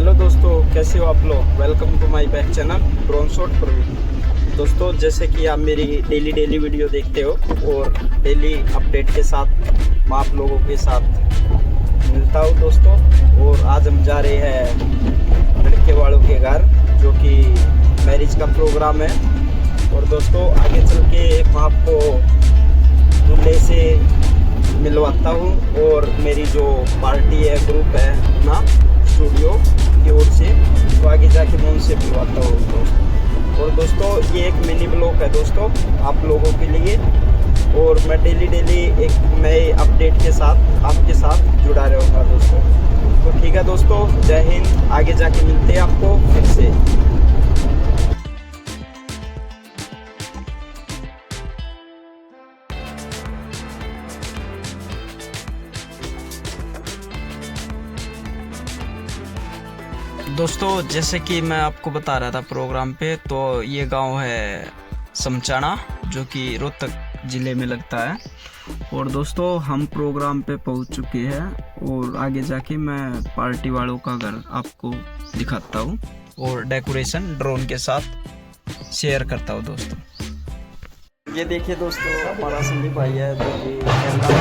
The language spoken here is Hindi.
हेलो दोस्तों, कैसे हो आप लोग। Welcome to my back channel drone shot Parveen. दोस्तों, जैसे कि आप मेरी डेली वीडियो देखते हो और डेली अपडेट के साथ मैं आप लोगों के साथ मिलता हूँ दोस्तों। और आज हम जा रहे हैं लड़के वालों के घर, जो कि मैरिज का प्रोग्राम है। और दोस्तों, आगे चल के मैं आपको दूल्हे से मिलवाता हूँ और मेरी जो पार्टी है, ग्रुप है ना, स्टूडियो की ओर से, तो आगे जाके मैं उनसे मिलवाता हूँ दोस्तों। और दोस्तों, ये एक मिनी ब्लॉग है दोस्तों आप लोगों के लिए। और मैं डेली एक नए अपडेट के साथ आपके साथ जुड़ा रहूँगा दोस्तों। तो ठीक है दोस्तों, जय हिंद। आगे जाके मिलते हैं आपको फिर से। दोस्तों, जैसे कि मैं आपको बता रहा था प्रोग्राम पे, तो ये गांव है समचाना, जो कि रोहतक ज़िले में लगता है। और दोस्तों, हम प्रोग्राम पे पहुंच चुके हैं और आगे जाके मैं पार्टी वालों का घर आपको दिखाता हूं और डेकोरेशन ड्रोन के साथ शेयर करता हूं दोस्तों। ये देखिए दोस्तों, हमारा संदीप भाई है, जो कि कैमरा